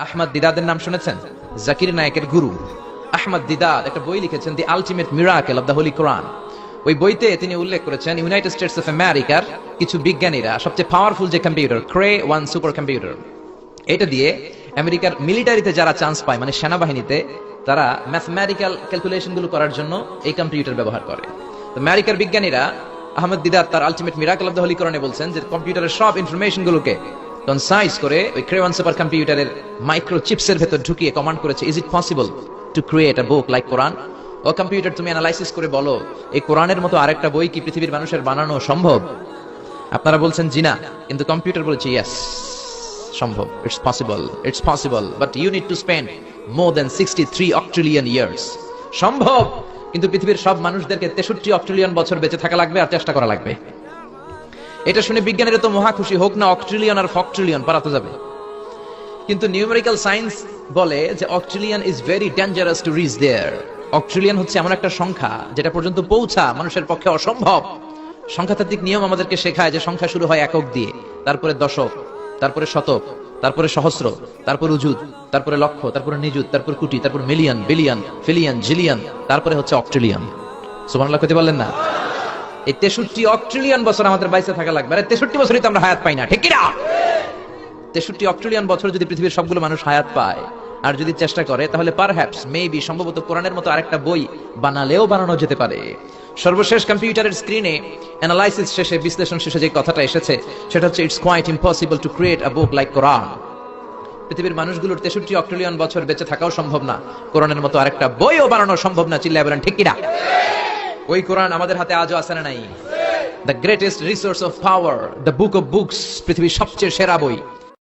আহমদ দিদাদের নাম শুনেছেন? জাকির নায়েকের গুরু আহমদ দিদাদ একটা বই লিখেছেন, the ultimate miracle of the holy Quran. ওই বইতে তিনি উল্লেখ করেছেন ইউনাইটেড স্টেটস অফ আমেরিকার কিছু বিজ্ঞানীরা সবচেয়ে পাওয়ারফুল যে কম্পিউটার ক্রে 1 সুপার কম্পিউটার, এটা দিয়ে আমেরিকার মিলিটারিতে যারা চান্স পায়, মানে সেনাবাহিনীতে, তারা ম্যাথমেটিক্যাল ক্যালকুলেশন গুলো করার জন্য এই কম্পিউটার ব্যবহার করে। তো আমেরিকার বিজ্ঞানীরা আহমদ দিদাত তার ultimate miracle of the Holi কোরআনে বলছেন যে কম্পিউটারের সব ইনফরমেশন গুলোকে কনসাইজ করে ওই ক্রে 1 সুপার কম্পিউটারের মাইক্রো চিপসের ভেতর ঢুকিয়ে কমান্ড করেছে, is it possible to create a book like Quran? ও কম্পিউটার, তুমি অ্যানালাইসিস করে বলো এই কোরআনের মতো আরেকটা বই কি পৃথিবীর মানুষের বানানো সম্ভব? আপনারা বলছেন জি না, কিন্তু কম্পিউটার বলছে ইয়েস, সম্ভব, it's possible, but you need to spend more than 63 octillion years. সম্ভব, কিন্তু পৃথিবীর সব মানুষদেরকে 63 অক্ট্রিলিয়ন বছর বেঁচে থাকা লাগবে আর চেষ্টা করা লাগবে। এটা শুনে বিজ্ঞানীরা তো মহা খুশি, হোক না অক্ট্রিলিয়ন আর ফক্ট্রিলিয়ন, পারাতে যাবে। কিন্তু নিউমেরিক্যাল সায়েন্স বলে যে octillion is very dangerous to reach there. Octillion হচ্ছে এমন একটা সংখ্যা যেটা পর্যন্ত পৌঁছা মানুষের পক্ষে অসম্ভব। সংখ্যাতাত্ত্বিক নিয়ম আমাদেরকে শেখায় যে সংখ্যা শুরু হয় একক দিয়ে, তারপরে দশক, তারপরে শতক, তারপরে সহস্র, তারপরে উজুদ, তারপরে লক্ষ, তারপরে নিযুত, তারপর কোটি, তারপর মিলিয়ন, বিলিয়ন, ফিলিয়ন, জিলিয়ন, তারপরে হচ্ছে অক্ট্রিলিয়ন। সুবহানাল্লাহ কইতে বললেন না? এই 63 অক্ট্রিলিয়ন বছর আমাদের বাইসে থাকা লাগবে। আরে 63 বছরই তো আমরা হায়াত পাই না, ঠিক কি না? 63 অক্ট্রিলিয়ন বছর যদি পৃথিবীর সবগুলো মানুষ হায়াত পায় আর যদি চেষ্টা করে, তাহলে পারহ্যাপস মেবি সম্ভবত কোরআনের মতো আরেকটা বই বানালেও বানানো যেতে পারে। সর্বশেষ কম্পিউটারের স্ক্রিনে অ্যানালাইসিস শেষে, বিশ্লেষণ শেষে যে কথাটা এসেছে সেটা হচ্ছে it's quite impossible to create a book like Quran. পৃথিবীর মানুষগুলোর 63 অক্ট্রিলিয়ন বছর বেঁচে থাকাও সম্ভব না, কোরআনের মতো আরেকটা বইও বানানো সম্ভব না। চিল্লায় বলেন ঠিক কি না? ওই কোরআন আমাদের হাতে আজও আছে না নাই? The greatest resource of power, the book of books, পৃথিবীর সবচেয়ে সেরা বই।